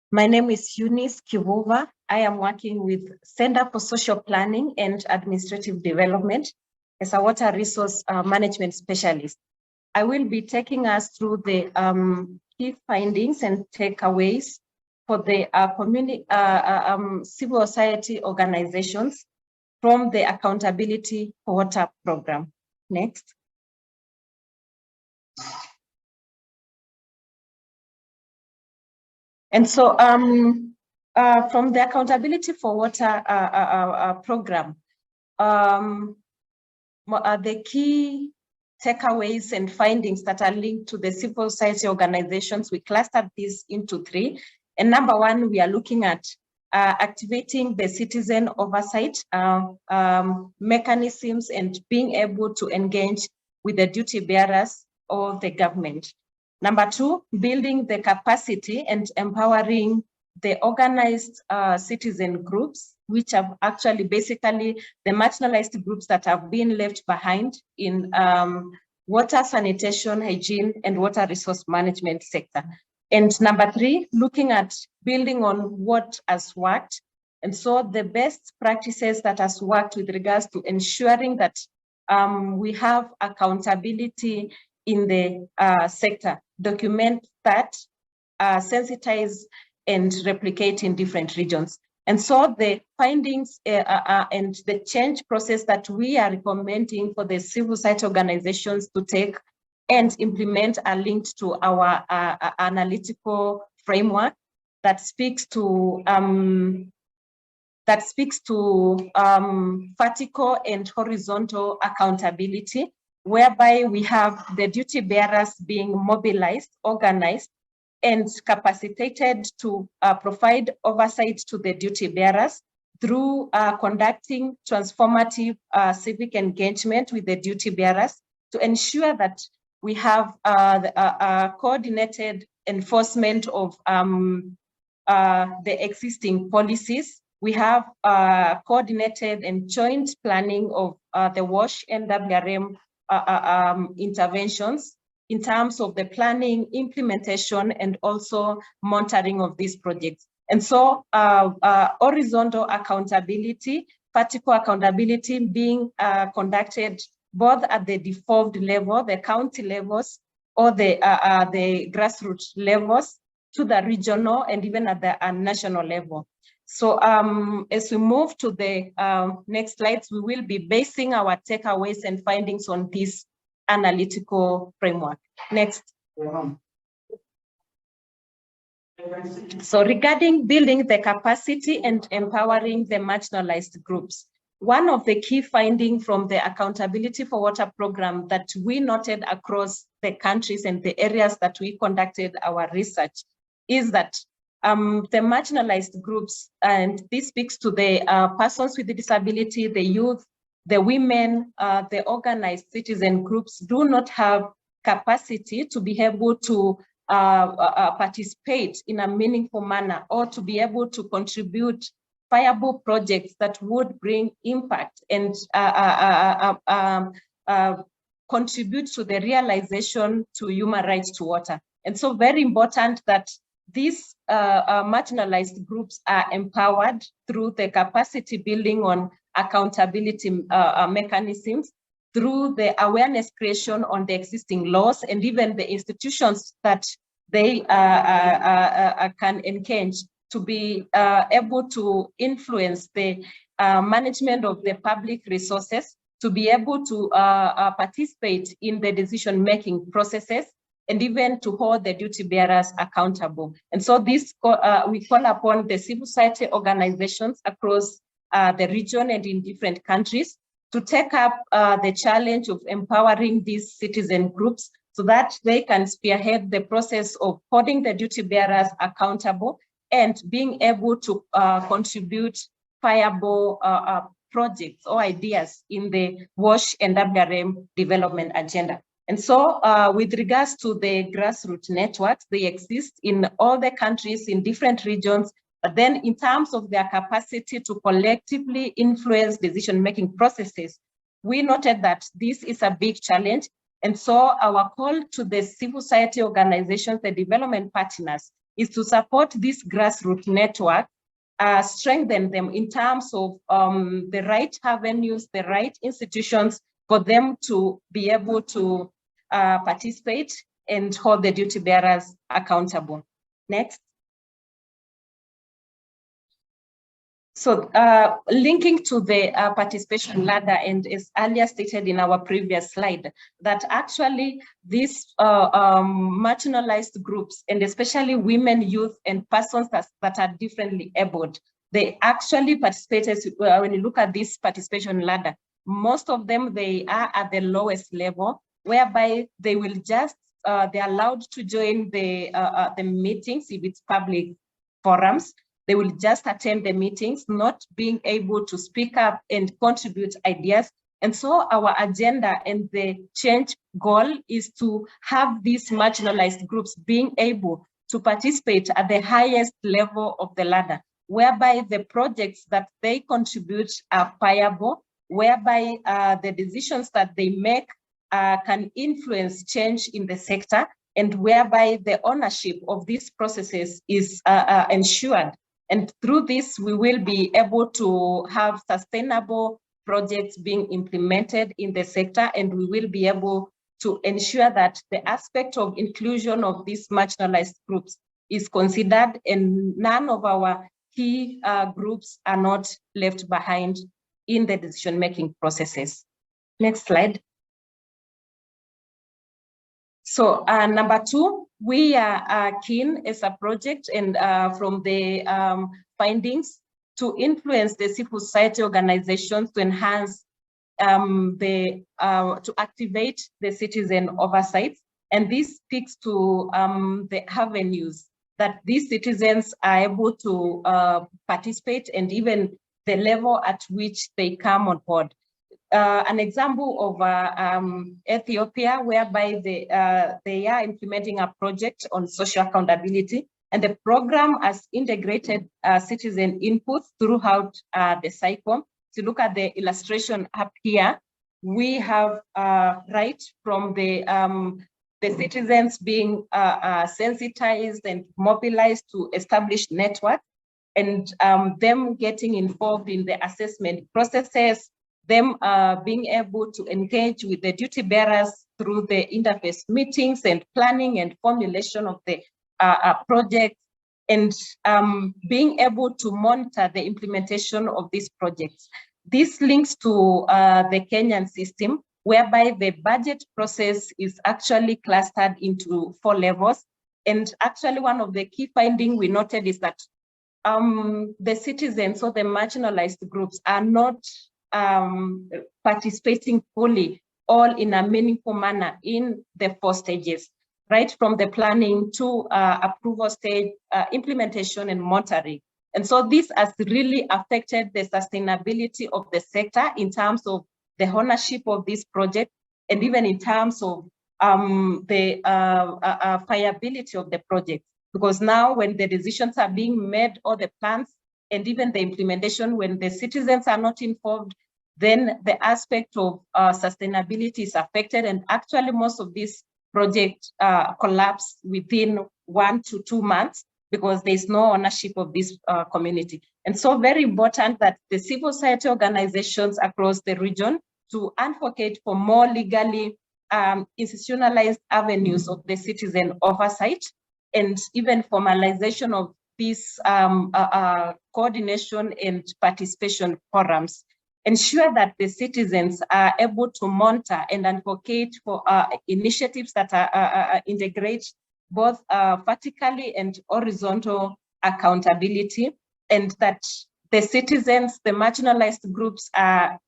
My name is Eunice Kivuva. I am working with Center for Social Planning and Administrative Development as a water resource management specialist. I will be taking us through the key findings and takeaways for the civil society organizations from the Accountability for Water program. Next. And so from the Accountability for Water program, the key takeaways and findings that are linked to the civil society organizations, we clustered these into three. And number one, we are looking at activating the citizen oversight mechanisms and being able to engage with the duty bearers of the government. Number two, building the capacity and empowering the organized citizen groups, which are actually basically the marginalized groups that have been left behind in water, sanitation, hygiene, and water resource management sector. And number three, looking at building on what has worked. And so the best practices that has worked with regards to ensuring that we have accountability in the sector, document that, sensitize and replicate in different regions. And so the findings and the change process that we are recommending for the civil society organizations to take and implement are linked to our analytical framework that speaks to vertical and horizontal accountability, whereby we have the duty bearers being mobilized, organized, and capacitated to provide oversight to the duty bearers through conducting transformative civic engagement with the duty bearers to ensure that we have coordinated enforcement of the existing policies. We have coordinated and joint planning of the WASH and WRM interventions in terms of the planning, implementation, and also monitoring of these projects. And so horizontal accountability, vertical accountability being conducted both at the devolved level, the county levels, or the grassroots levels, to the regional and even at the national level. So as we move to the next slides, we will be basing our takeaways and findings on this analytical framework. Next. So regarding building the capacity and empowering the marginalized groups, one of the key findings from the Accountability for Water program that we noted across the countries and the areas that we conducted our research is that the marginalized groups, and this speaks to the persons with disability, the youth, the women, the organized citizen groups, do not have capacity to be able to participate in a meaningful manner or to be able to contribute viable projects that would bring impact and contribute to the realization to human rights to water. And so very important that these marginalized groups are empowered through the capacity building on accountability mechanisms, through the awareness creation on the existing laws and even the institutions that they can engage to be able to influence the management of the public resources, to be able to participate in the decision-making processes, and even to hold the duty bearers accountable. And so this, we call upon the civil society organizations across the region and in different countries to take up the challenge of empowering these citizen groups so that they can spearhead the process of holding the duty bearers accountable and being able to contribute viable projects or ideas in the WASH and WRM development agenda. And so with regards to the grassroots networks, they exist in all the countries in different regions, but then in terms of their capacity to collectively influence decision-making processes, we noted that this is a big challenge. And so our call to the civil society organizations, the development partners, is to support this grassroots network, strengthen them in terms of the right avenues, the right institutions for them to be able to participate and hold the duty bearers accountable. Next. So linking to the participation ladder, and as earlier stated in our previous slide, that actually these marginalized groups, and especially women, youth, and persons that are differently abled, they actually participated. When you look at this participation ladder, most of them, they are at the lowest level, whereby they will just, they're allowed to join the meetings if it's public forums. They will just attend the meetings, not being able to speak up and contribute ideas. And so our agenda and the change goal is to have these marginalized groups being able to participate at the highest level of the ladder, whereby the projects that they contribute are viable, whereby the decisions that they make can influence change in the sector, and whereby the ownership of these processes is ensured. And through this, we will be able to have sustainable projects being implemented in the sector, and we will be able to ensure that the aspect of inclusion of these marginalized groups is considered, and none of our key groups are not left behind in the decision-making processes. Next slide. So number two, we are keen as a project, and from the findings, to influence the civil society organizations to enhance to activate the citizen oversight. And this speaks to the avenues that these citizens are able to participate, and even the level at which they come on board. An example of Ethiopia, whereby they are implementing a project on social accountability, and the program has integrated citizen input throughout the cycle. To look at the illustration up here, we have right from the citizens being sensitized and mobilized to establish networks, and them getting involved in the assessment processes, them being able to engage with the duty bearers through the interface meetings and planning and formulation of the project, and being able to monitor the implementation of these projects. This links to the Kenyan system, whereby the budget process is actually clustered into 4 levels. And actually one of the key findings we noted is that the citizens or the marginalized groups are not participating fully, all in a meaningful manner in the 4 stages, right from the planning to approval stage, implementation and monitoring. And so this has really affected the sustainability of the sector in terms of the ownership of this project, and even in terms of the viability of the project. Because now when the decisions are being made, or the plans and even the implementation, when the citizens are not involved, then the aspect of sustainability is affected, and actually most of these projects collapse within 1 to 2 months because there's no ownership of this community. And so very important that the civil society organizations across the region to advocate for more legally institutionalized avenues of the citizen oversight, and even formalization of these coordination and participation forums. Ensure that the citizens are able to monitor and advocate for initiatives that are integrate both vertically and horizontal accountability, and that the citizens, the marginalized groups are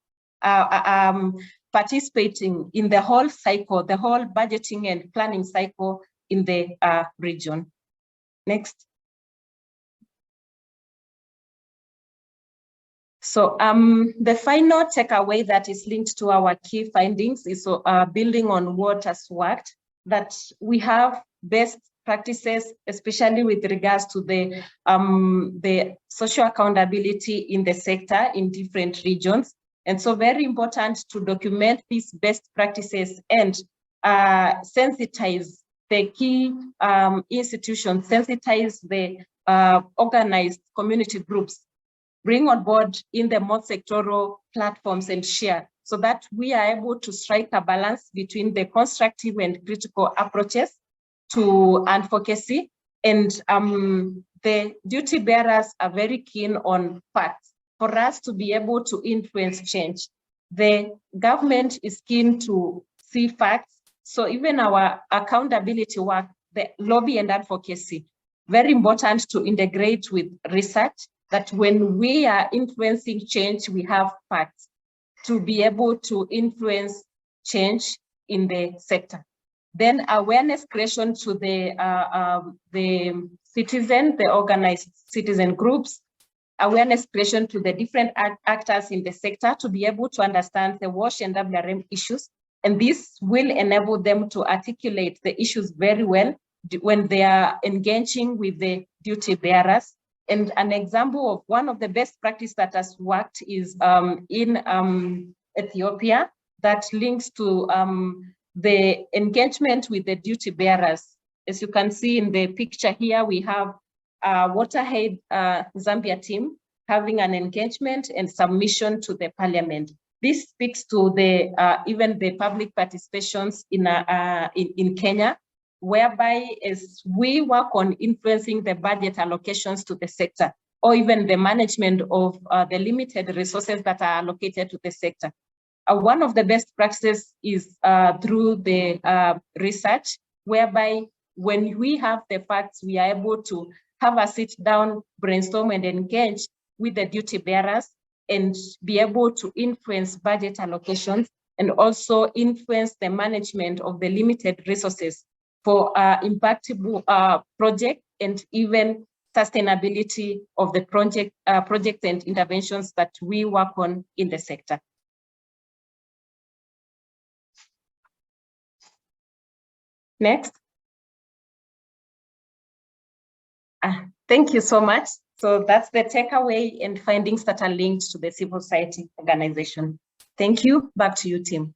participating in the whole cycle, the whole budgeting and planning cycle in the region. Next. So the final takeaway that is linked to our key findings is building on what has worked, that we have best practices, especially with regards to the social accountability in the sector in different regions. And so very important to document these best practices and sensitize the key institutions, sensitize the organized community groups, bring on board in the multi-sectoral platforms and share, so that we are able to strike a balance between the constructive and critical approaches to advocacy. And the duty bearers are very keen on facts for us to be able to influence change. The government is keen to see facts. So even our accountability work, the lobby and advocacy, very important to integrate with research, that when we are influencing change, we have facts to be able to influence change in the sector. Then awareness creation to the citizen, the organized citizen groups, awareness creation to the different actors in the sector to be able to understand the WASH and WRM issues. And this will enable them to articulate the issues very well when they are engaging with the duty bearers. And an example of one of the best practice that has worked is in Ethiopia, that links to the engagement with the duty bearers. As you can see in the picture here, we have Waterhead Zambia team having an engagement and submission to the parliament. This speaks to the even the public participations in Kenya, whereby as we work on influencing the budget allocations to the sector, or even the management of the limited resources that are allocated to the sector. One of the best practices is through the research, whereby when we have the facts, we are able to have a sit down, brainstorm and engage with the duty bearers and be able to influence budget allocations and also influence the management of the limited resources for impactable project and even sustainability of the projects and interventions that we work on in the sector. Next. Thank you so much. So that's the takeaway and findings that are linked to the civil society organization. Thank you. Back to you, Tim.